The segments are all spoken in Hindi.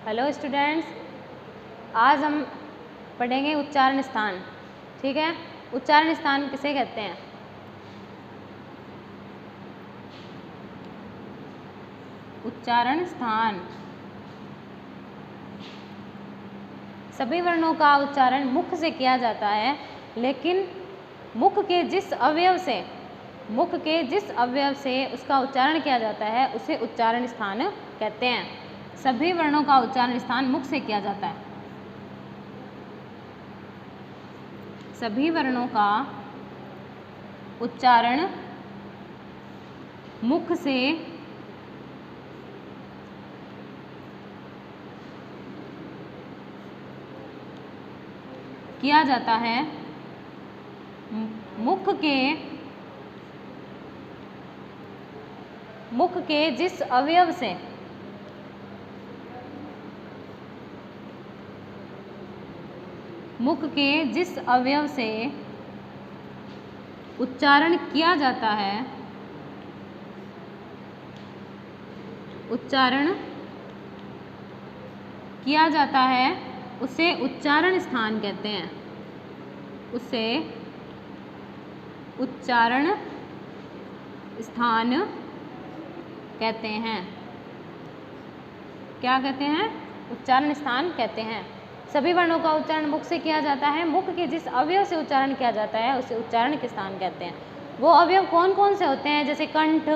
हेलो स्टूडेंट्स, आज हम पढ़ेंगे उच्चारण स्थान। ठीक है, उच्चारण स्थान किसे कहते हैं? उच्चारण स्थान सभी वर्णों का उच्चारण मुख से किया जाता है, लेकिन मुख के जिस अवयव से उसका उच्चारण किया जाता है उसे उच्चारण स्थान कहते हैं। सभी वर्णों का उच्चारण स्थान मुख से किया जाता है। सभी वर्णों का उच्चारण मुख से किया जाता है। मुख के जिस अवयव से उच्चारण किया जाता है उसे उच्चारण स्थान कहते हैं। उसे उच्चारण स्थान कहते हैं। क्या कहते हैं? उच्चारण स्थान कहते हैं। सभी वर्णों का उच्चारण मुख से किया जाता है। मुख के जिस अवयव से उच्चारण किया जाता है उसे उच्चारण के स्थान कहते हैं। वो अवयव कौन कौन से होते हैं? जैसे कंठ,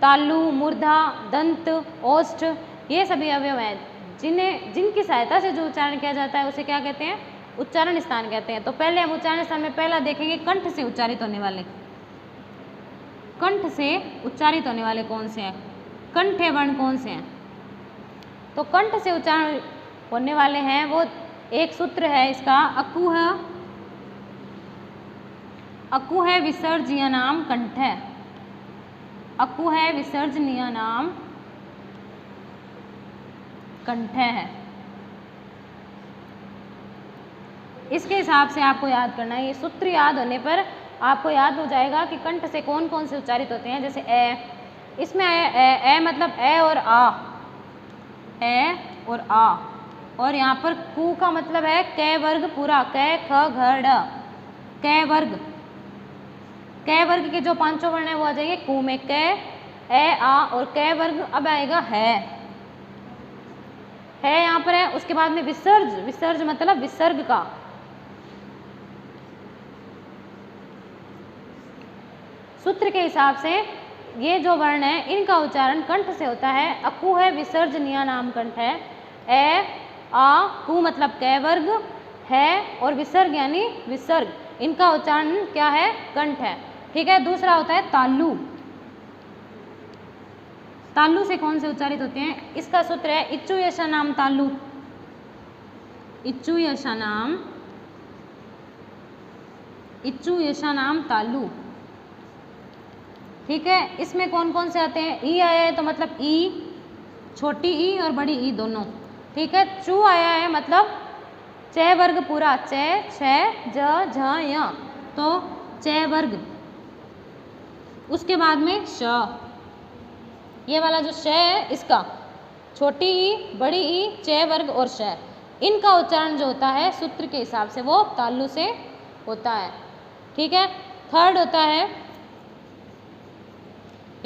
तालु, मूर्धा, दंत, ओष्ठ, ये सभी अवयव हैं जिनकी सहायता से जो उच्चारण किया जाता है उसे क्या कहते हैं? उच्चारण स्थान कहते हैं। तो पहले हम उच्चारण स्थान में पहला देखेंगे कंठ से उच्चारित होने वाले। कंठ से उच्चारित होने वाले कौन से हैं? कंठे वर्ण कौन से हैं? तो कंठ से उच्चारण होने वाले हैं, वो एक सूत्र है इसका, अकुह विसर्जनीयानाम कंठ है। अकुह विसर्जनीयानाम कंठ है। इसके हिसाब से आपको याद करना है। ये सूत्र याद होने पर आपको याद हो जाएगा कि कंठ से कौन कौन से उच्चारित होते हैं। जैसे ए, इसमें ए मतलब ए और आ, और यहाँ पर कु का मतलब है कै वर्ग पूरा, कै ख घ ड़, कै वर्ग। कै वर्ग के जो पांचों वर्ण है वो आ जाएंगे कु में, कै, ए, आ और कै वर्ग। अब आएगा है यहाँ पर है। उसके बाद में विसर्ज मतलब विसर्ग का। सूत्र के हिसाब से ये जो वर्ण है इनका उच्चारण कंठ से होता है। अकु है विसर्जनीयानाम कंठ है। ए, आ, कु मतलब कै वर्ग, है और विसर्ग यानी विसर्ग, इनका उच्चारण क्या है? कंठ है। ठीक है। दूसरा होता है तालु। तालु से कौन से उच्चारित होते हैं? इसका सूत्र है इच्चु यशानाम तालु। इच्चु यशानाम तालु। ठीक है। इसमें कौन कौन से आते हैं? ई आया है तो मतलब ई, छोटी ई और बड़ी ई दोनों। ठीक है। चू आया है मतलब च वर्ग पूरा, च, छ, ज, झ, य, तो च वर्ग। उसके बाद में श, ये वाला जो श है इसका छोटी ई, बड़ी ई, च वर्ग और श, इनका उच्चारण जो होता है सूत्र के हिसाब से वो तालु से होता है। ठीक है। थर्ड होता है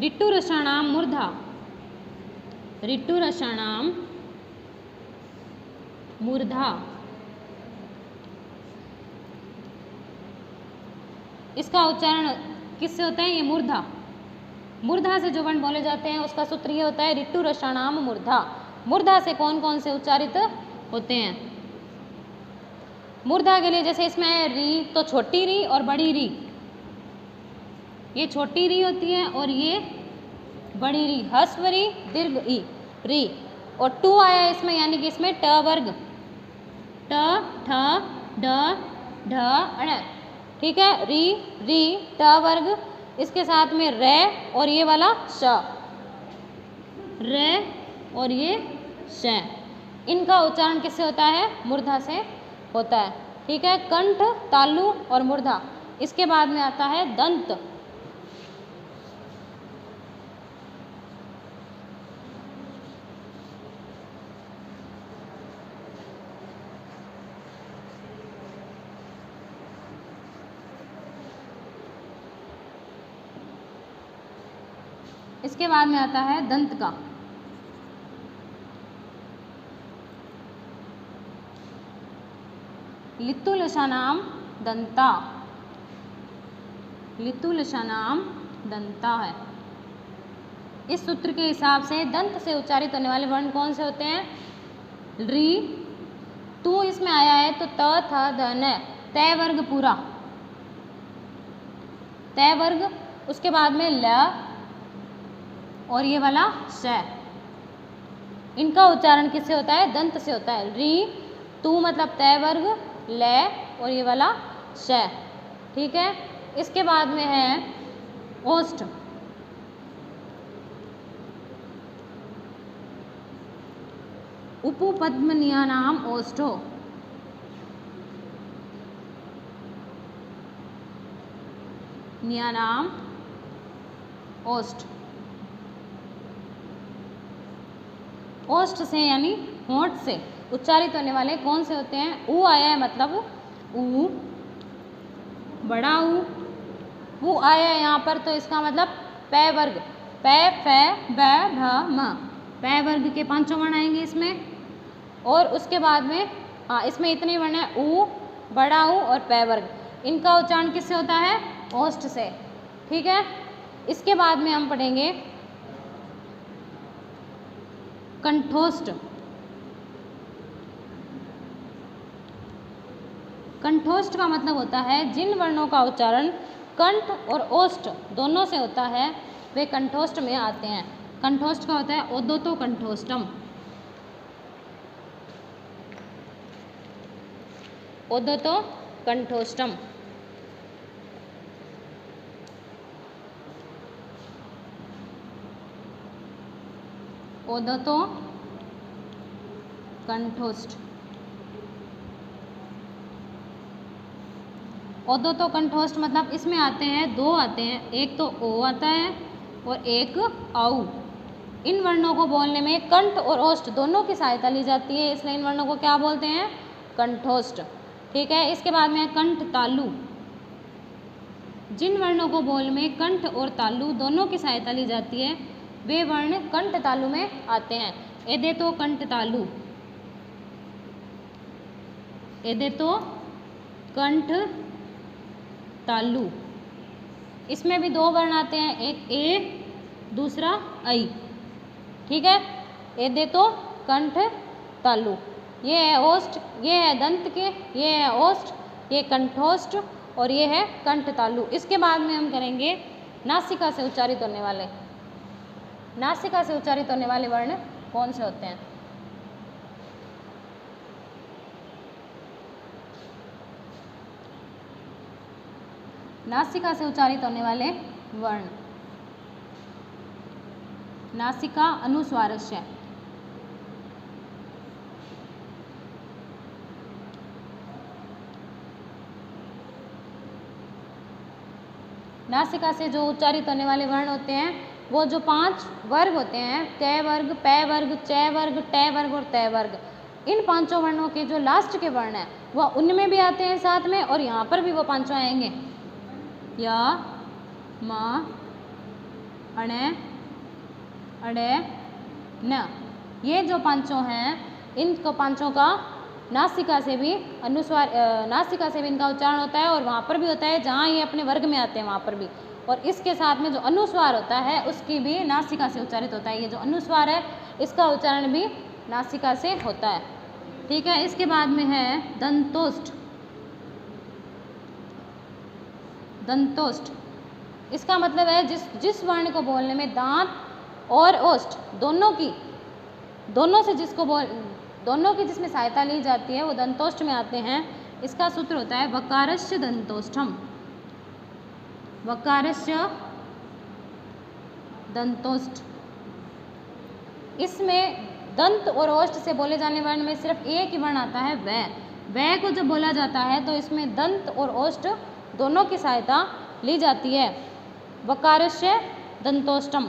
ऋतु रसाणाम मूर्धा। ऋतु रसाणाम मूर्धा, इसका उच्चारण किससे होता है? ये मूर्धा से जो वर्ण बोले जाते हैं उसका सूत्र ये होता है ऋतु रसाणाम मूर्धा। मूर्धा से कौन कौन से उच्चारित होते हैं? मूर्धा के लिए जैसे इसमें है री, तो छोटी री और बड़ी री, ये छोटी री होती है और ये बड़ी री, ह्रस्व री, दीर्घ ई, री। और टू आया है इसमें, यानी कि इसमें ट वर्ग, ट, ठ, ड, ढ, अण। ठीक है। री, री, ट वर्ग, इसके साथ में रे और ये वाला श, रे और ये श, इनका उच्चारण किससे होता है? मूर्धा से होता है। ठीक है। कंठ, तालु और मूर्धा। इसके बाद में आता है दंत। इसके बाद में आता है दंत का। लित्तुलशनाम दंता, लित्तुलशनाम दंता है। इस सूत्र के हिसाब से दंत से उच्चारित होने वाले वर्ण कौन से होते हैं? री, तू इसमें आया है तो त, थ, ध, न, तय वर्ग पूरा, तय वर्ग, उसके बाद में ल और ये वाला श। इनका उच्चारण किससे होता है? दंत से होता है। री, तू मतलब तय वर्ग, ल और ये वाला श। ठीक है। इसके बाद में है ओष्ठ। उपपद्मनीयानाम ओष्ठो, नियानाम ओष्ठ। ओष्ठ से यानी होंठ से उच्चारित होने वाले कौन से होते हैं? ऊ आया है मतलब ऊ, बड़ा ऊ, वो आया है यहाँ पर तो इसका मतलब पै वर्ग, पै, फै, बै, भ, म, पै वर्ग के पांचों वर्ण आएंगे इसमें। और उसके बाद में हाँ, इसमें इतने वर्ण है, ऊ, बड़ा ऊ और पै वर्ग। इनका उच्चारण किससे होता है? ओष्ठ से। ठीक है। इसके बाद में हम पढ़ेंगे कंठोष्ठ। कंठोष्ठ का मतलब होता है जिन वर्णों का उच्चारण कंठ और ओष्ठ दोनों से होता है वे कंठोष्ठ में आते हैं। कंठोष्ठ का होता है ओदोतो कंठोष्ठम, ओदोतो कंठोष्ठम। ओदोतो कंठोष्ठ। ओदोतो कंठोष्ठ मतलब इसमें आते हैं दो आते हैं, एक तो ओ आता है और एक औ। इन वर्णों को बोलने में कंठ और ओष्ठ दोनों की सहायता ली जाती है, इसलिए इन वर्णों को क्या बोलते हैं? कंठोष्ठ। ठीक है। इसके बाद में कंठ तालु। जिन वर्णों को बोलने में कंठ और तालु दोनों की सहायता ली जाती है वे वर्ण कंठ तालु में आते हैं। एदे तो कंठ तालु, एदे तो कंठ तालु। इसमें भी दो वर्ण आते हैं, एक ए दूसरा ऐ। ठीक है। एदे तो कंठ तालु, ये है ओष्ठ, ये है दंत के, ये है ओष्ठ, ये कंठोष्ठ और ये है कंठ तालु। इसके बाद में हम करेंगे नासिका से उच्चारित होने वाले। नासिका से उच्चारित होने वाले वर्ण कौन से होते हैं? नासिका से उच्चारित होने वाले वर्ण, नासिका अनुस्वारस्य। नासिका से जो उच्चारित होने वाले वर्ण होते हैं वो जो 5 वर्ग होते हैं, क वर्ग, पै वर्ग, च वर्ग, ट वर्ग और तय वर्ग, इन पांचों वर्णों के जो लास्ट के वर्ण हैं वह उनमें भी आते हैं साथ में और यहाँ पर भी वो पांचों आएंगे, या, म, अणे, अड़े, न। ये जो पांचों हैं इनको पांचों का नासिका से भी अनुस्वार, नासिका से भी इनका उच्चारण होता है और वहाँ पर भी होता है जहाँ ये अपने वर्ग में आते हैं वहाँ पर भी। और इसके साथ में जो अनुस्वार होता है उसकी भी नासिका से उच्चारित होता है। ये जो अनुस्वार है इसका उच्चारण भी नासिका से होता है। ठीक है। इसके बाद में है दंतोष्ठ। दंतोष्ठ इसका मतलब है जिस वर्ण को बोलने में दांत और ओष्ठ दोनों की जिसमें सहायता ली जाती है वो दंतोष्ठ में आते हैं। इसका सूत्र होता है वकारस्य दंतोष्ठम, वकारस्य दंतोष्ठ। इसमें दंत और ओष्ठ से बोले जाने वर्ण में सिर्फ एक ही वर्ण आता है वै। वै को जब बोला जाता है तो इसमें दंत और ओष्ठ दोनों की सहायता ली जाती है। वकारस्य दंतोष्ठम।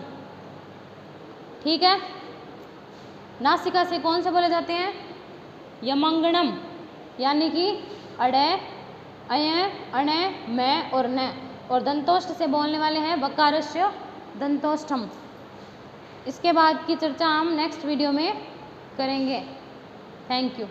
ठीक है। नासिका से कौन से बोले जाते हैं? यमंगणम, यानी कि अड़े, अय, अणे, मैं और न। और दंतोष्ठ से बोलने वाले हैं वकारस्य दंतोष्ठम। इसके बाद की चर्चा हम नेक्स्ट वीडियो में करेंगे। Thank you.